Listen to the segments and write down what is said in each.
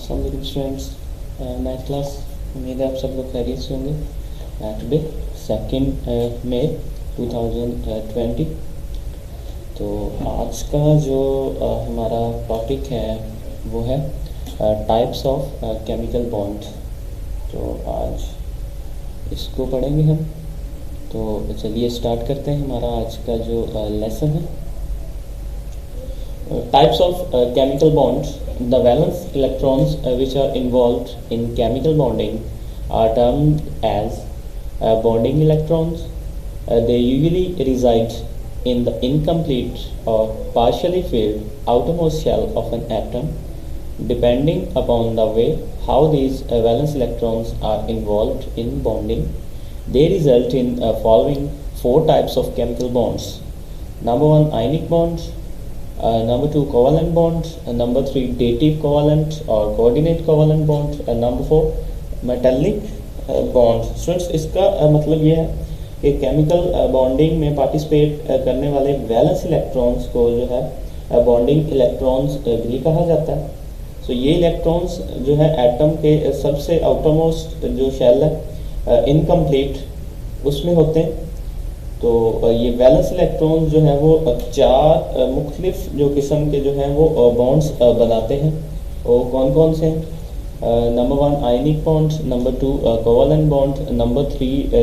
अस्सलाम वालेकुम students, ninth class. उम्मीद है आप सब लोग खैरियत से होंगे। टुडे 2 मई 2020। तो आज का जो हमारा टॉपिक है वो है टाइप्स ऑफ केमिकल बॉन्ड। तो आज इसको पढ़ेंगे हम। तो चलिए स्टार्ट करते हैं हमारा आज का जो लेसन है। Types of chemical bonds. The valence electrons which are involved in chemical bonding are termed as bonding electrons. They usually reside in the incomplete or partially filled outermost shell of an atom. Depending upon the way how these valence electrons are involved in bonding, they result in following 4 types of chemical bonds. Number 1, ionic bonds. Number 2, covalent bonds. Number 3, dative covalent or coordinate covalent bonds. Number 4, metallic bonds. Students, इसका मतलब ये है कि chemical bonding में participate करने वाले valence electrons को जो है बॉन्डिंग इलेक्ट्रॉन्स भी कहा जाता है। सो ये इलेक्ट्रॉन्स जो है एटम के सबसे आउटरमोस्ट जो शेल है इनकम्प्लीट उसमें होते हैं। तो ये वैलेंस इलेक्ट्रॉन्स जो है वो 4 मुख्तलिफ जो किस्म के जो हैं वो बॉन्ड्स बनाते हैं। वो कौन कौन से हैं? नंबर 1 आयनिक bonds, number 2 covalent bond, number 3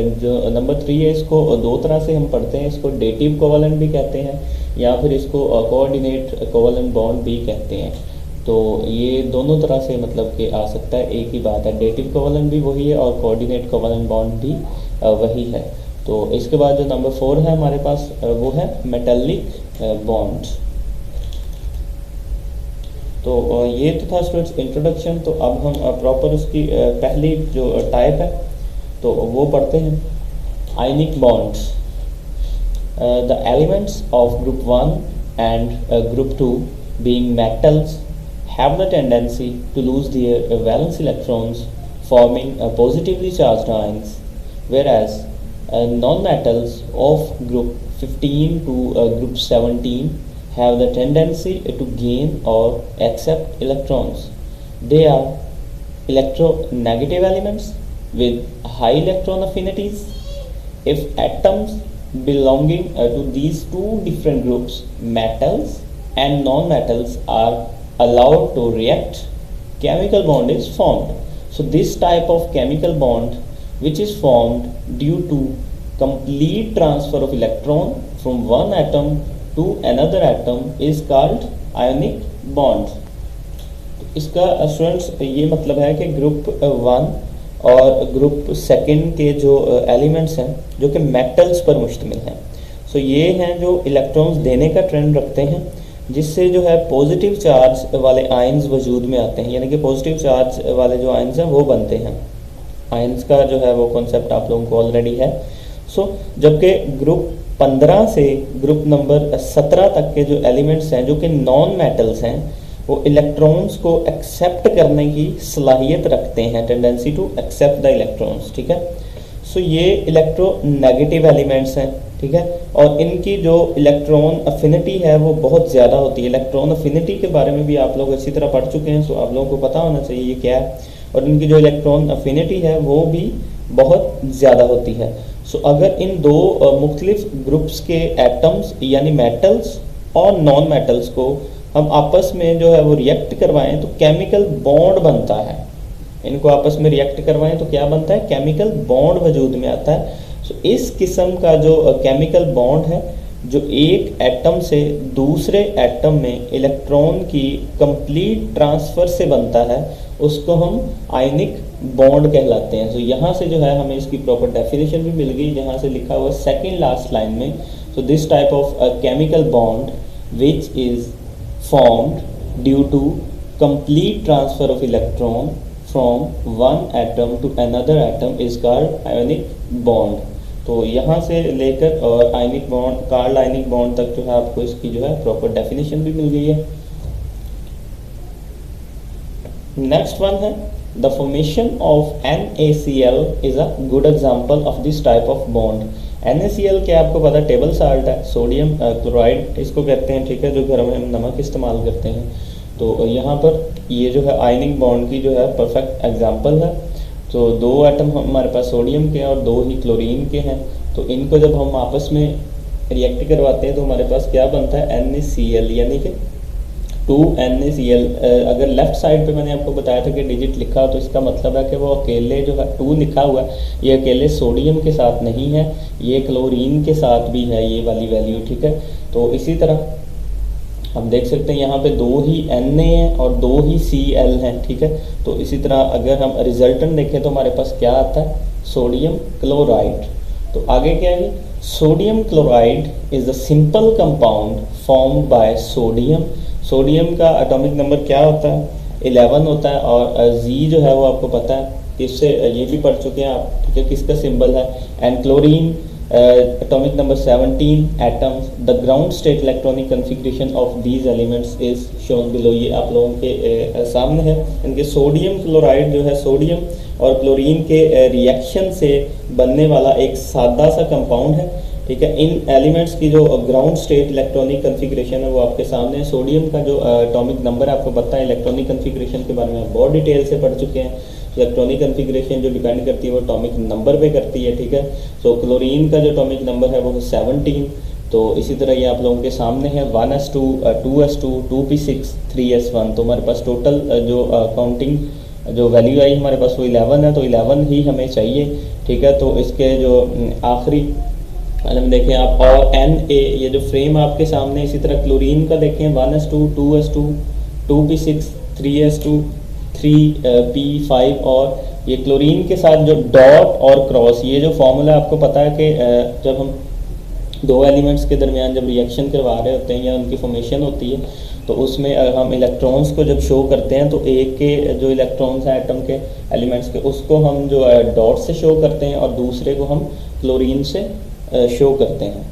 है, इसको 2 तरह से हम पढ़ते हैं। इसको डेटिव कोवलेंट भी कहते हैं या फिर इसको कोऑर्डिनेट कोवलेंट बॉन्ड भी कहते हैं। तो ये दोनों तरह से मतलब कि आ सकता है, एक ही बात है। डेटिव कोवलेंट भी वही है और कोऑर्डिनेट कोवलेंट बॉन्ड भी वही है। तो इसके बाद जो नंबर 4 है हमारे पास वो है मेटालिक बॉन्ड। तो ये तो था स्टूडेंट्स इंट्रोडक्शन। तो अब हम प्रॉपर उसकी पहली जो टाइप है तो वो पढ़ते हैं। आयनिक bonds. The elements of group 1 and group 2 being metals have the tendency to lose their valence electrons, forming positively charged ions, whereas non-metals of group 15 to group 17 have the tendency to gain or accept electrons. They are electronegative elements with high electron affinities. If atoms belonging to these 2 different groups, metals and non-metals, are allowed to react, chemical bond is formed. So this type of chemical bond which is formed due to complete transfer of electron from one atom to another atom is called ionic bond. इसका students ये मतलब है कि group 1 और group 2 के जो elements हैं जो कि मेटल्स पर मुश्तमिल हैं। सो ये हैं जो इलेक्ट्रॉन्स देने का ट्रेंड रखते हैं, जिससे जो है पॉजिटिव चार्ज वाले आयंस वजूद में आते हैं, यानी कि पॉजिटिव चार्ज वाले जो आयंस हैं वो बनते हैं। आयंस का जो है वो कॉन्सेप्ट आप लोगों को ऑलरेडी है। सो जबकि ग्रुप 15 से ग्रुप नंबर 17 तक के जो एलिमेंट्स हैं जो कि नॉन मेटल्स हैं वो इलेक्ट्रॉन्स को एक्सेप्ट करने की सलाहियत रखते हैं, tendency to accept the electrons. ठीक है। सो ये इलेक्ट्रोनेगेटिव एलिमेंट्स हैं। ठीक है। और इनकी जो इलेक्ट्रॉन अफिनिटी है वो बहुत ज़्यादा होती है। इलेक्ट्रॉन अफिनिटी के बारे में भी आप लोग अच्छी तरह पढ़ चुके हैं, सो आप लोगों को पता होना चाहिए ये क्या है। और इनकी जो इलेक्ट्रॉन अफिनिटी है वो भी बहुत ज़्यादा होती है। सो अगर इन 2 मुख्तलिफ ग्रुप्स के एटम्स यानी मेटल्स और नॉन मेटल्स को हम आपस में जो है वो रिएक्ट करवाएं तो केमिकल बॉन्ड बनता है। इनको आपस में रिएक्ट करवाएं तो क्या बनता है? केमिकल बॉन्ड वजूद में आता है। सो इस किस्म का जो केमिकल बॉन्ड है जो एक एटम से दूसरे एटम में इलेक्ट्रॉन की कंप्लीट ट्रांसफ़र से बनता है उसको हम आयनिक बॉन्ड कहलाते हैं। सो यहाँ से जो है हमें इसकी प्रॉपर डेफिनेशन भी मिल गई, जहाँ से लिखा हुआ सेकेंड लास्ट लाइन में। So this type of chemical bond which is formed due to complete transfer of electron from one atom to another atom is called ionic bond. तो यहाँ से लेकर और आयनिक बॉन्ड, कार्ल आयनिक बॉन्ड तक जो है आपको इसकी जो है प्रॉपर डेफिनेशन भी मिल गई है। नेक्स्ट वन है the formation of NaCl is a good example of this type of bond. NaCl क्या आपको पता, टेबल साल्ट है, सोडियम क्लोराइड इसको कहते हैं। ठीक है। जो घर में हम नमक इस्तेमाल करते हैं तो यहाँ पर ये जो है आयनिक बॉन्ड की जो है परफेक्ट एग्जांपल है। तो 2 एटम हमारे पास सोडियम के हैं और 2 ही क्लोरीन के हैं। तो इनको जब हम आपस में रिएक्ट करवाते हैं तो हमारे पास क्या बनता है, NaCl, यानी कि 2NaCl। अगर लेफ्ट साइड पे मैंने आपको बताया था कि डिजिट लिखा तो इसका मतलब है कि वो अकेले जो है 2 लिखा हुआ है, ये अकेले सोडियम के साथ नहीं है, ये क्लोरीन के साथ भी है ये वाली वैल्यू, ठीक है। तो इसी तरह हम देख सकते हैं यहाँ पे 2 ही Na हैं और 2 ही Cl हैं, ठीक है। तो इसी तरह अगर हम रिजल्टेंट देखें तो हमारे पास क्या आता है, सोडियम क्लोराइड। तो आगे क्या है, sodium chloride is a simple compound formed by sodium. Sodium का एटॉमिक नंबर क्या होता है, 11 होता है, और जी जो है वो आपको पता है, इससे ये भी पढ़ चुके हैं आप, ठीक है, किसका सिंबल है। And chlorine atomic number 17 atoms. The ground state electronic configuration of these elements is shown below. ये आप लोगों के सामने है। इनके सोडियम क्लोराइड जो है सोडियम और क्लोरीन के रिएक्शन से बनने वाला एक सादा सा कंपाउंड है, ठीक है। इन एलिमेंट्स की जो ग्राउंड स्टेट इलेक्ट्रॉनिक कन्फिग्रेशन है वो आपके सामने है। सोडियम का जो एटॉमिक नंबर आपको पता है, इलेक्ट्रॉनिक कन्फिग्रेशन के बारे में आप बहुत डिटेल से पढ़ चुके हैं। इलेक्ट्रॉनिक कन्फिग्रेशन जो डिपेंड करती है वो एटॉमिक नंबर पे करती है, ठीक है। सो क्लोरीन का जो एटॉमिक नंबर है वो है 17। तो इसी तरह ये आप लोगों के सामने है 1s2, 2s2, 2p6, 3s1। तो हमारे पास टोटल जो काउंटिंग जो वैल्यू आई हमारे पास वो 11 है, तो 11 ही हमें चाहिए, ठीक है। तो इसके जो आखिरी हम देखें आप, और Na ये जो फ्रेम आपके सामने, इसी तरह क्लोरीन का देखें 1s2, 2s2, 2p6, 3s2, 3p5, और ये क्लोरीन के साथ जो डॉट और क्रॉस, ये जो फॉर्मूला आपको पता है कि जब हम 2 एलिमेंट्स के दरमियान जब रिएक्शन करवा रहे होते हैं या उनकी फॉर्मेशन होती है तो उसमें हम इलेक्ट्रॉन्स को जब शो करते हैं तो एक के जो इलेक्ट्रॉन्स हैं एटम के एलिमेंट्स के, उसको हम जो डॉट से शो करते हैं और दूसरे को हम क्लोरीन से शो करते हैं।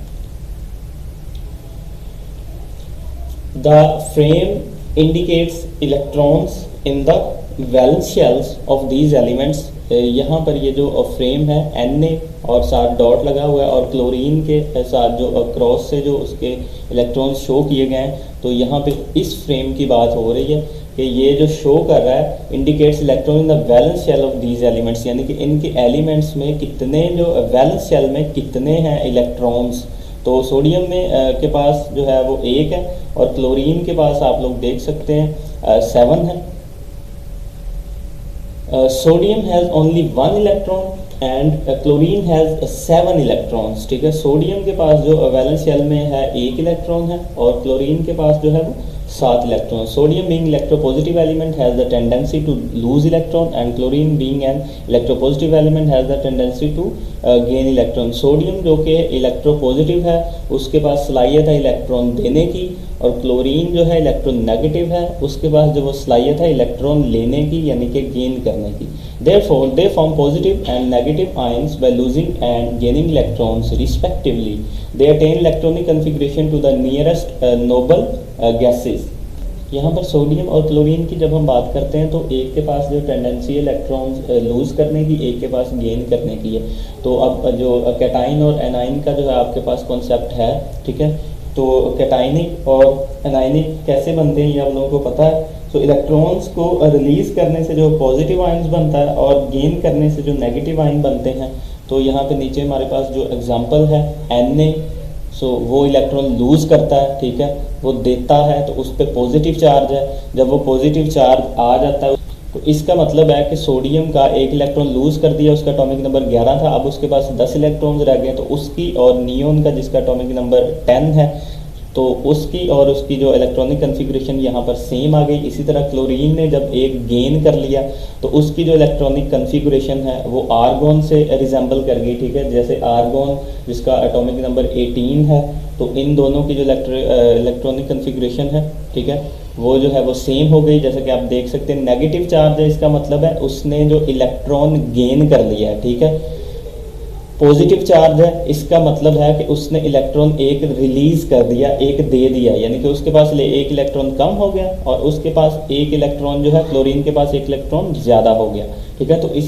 The frame indicates electrons in the valence shells of these elements. यहाँ पर ये जो फ्रेम है Na और साथ डॉट लगा हुआ है और क्लोरीन के साथ जो क्रॉस से जो उसके इलेक्ट्रॉन्स शो किए गए हैं, तो यहाँ पे इस फ्रेम की बात हो रही है कि ये जो शो कर रहा है indicates electron in the valence shell of these elements, यानी कि इनके एलिमेंट्स में कितने, जो वैलेंस शेल में कितने हैं इलेक्ट्रॉन्स। तो सोडियम में के पास जो है वो 1 है और क्लोरीन के पास आप लोग देख सकते हैं 7 है। Sodium has only 1 electron and chlorine has 7 electrons, ठीक है। सोडियम के पास जो वैलेंस शेल में है 1 इलेक्ट्रॉन है और क्लोरीन के पास जो है वो 7 electron. Sodium being electropositive element has the tendency to lose electron and chlorine being an electropositive element has the tendency to gain electron। Sodium जो कि इलेक्ट्रोपॉजिटिव है उसके पास सलाहियत है इलेक्ट्रॉन देने की, और क्लोरीन जो है इलेक्ट्रॉन नेगेटिव है उसके पास जो वो सलाहियत है इलेक्ट्रॉन लेने की यानी कि गेन करने की। Therefore they form positive and negative ions by losing and gaining electrons respectively. They attain electronic configuration to the nearest noble gases। यहाँ पर सोडियम और क्लोरीन की जब हम बात करते हैं तो एक के पास जो टेंडेंसी है इलेक्ट्रॉन्स लूज करने की, एक के पास गेन करने की है। तो अब जो कैटाइन और एनाइन का जो है आपके पास कॉन्सेप्ट है, ठीक है। तो कैटाइनिक और एनाइनिक कैसे बनते हैं ये आप लोगों को पता है। तो इलेक्ट्रॉन्स को रिलीज करने से जो पॉजिटिव आयंस बनता है और गेन करने से जो नेगेटिव आयन बनते हैं। तो यहाँ पे नीचे हमारे पास जो एग्जांपल है Na, सो वो इलेक्ट्रॉन लूज करता है, ठीक है, वो देता है तो उस पर पॉजिटिव चार्ज है। जब वो पॉजिटिव चार्ज आ जाता है तो इसका मतलब है कि सोडियम का 1 इलेक्ट्रॉन लूज कर दिया, उसका एटॉमिक नंबर 11 था, अब उसके पास 10 इलेक्ट्रॉन्स रह गए। तो उसकी और नियोन का जिसका एटॉमिक नंबर 10 है तो उसकी और उसकी जो इलेक्ट्रॉनिक कन्फिग्रेशन यहाँ पर सेम आ गई। इसी तरह क्लोरीन ने जब एक गेन कर लिया तो उसकी जो इलेक्ट्रॉनिक कन्फिग्रेशन है वो आर्गोन से रिजेंबल कर गई, ठीक है। जैसे आर्गोन जिसका एटॉमिक नंबर 18 है तो इन दोनों की जो इलेक्ट्रॉनिक कन्फिग्रेशन है, ठीक है, वो जो है वो सेम हो गई। जैसे कि आप देख सकते हैं नेगेटिव चार्ज है, इसका मतलब है उसने जो इलेक्ट्रॉन गेन कर लिया है, ठीक है। पॉजिटिव चार्ज है, इसका मतलब है कि उसने इलेक्ट्रॉन एक रिलीज कर दिया, एक दे दिया, यानी कि उसके पास 1 इलेक्ट्रॉन कम हो गया और उसके पास 1 इलेक्ट्रॉन जो है क्लोरीन के पास 1 इलेक्ट्रॉन ज़्यादा हो गया, ठीक है। तो इस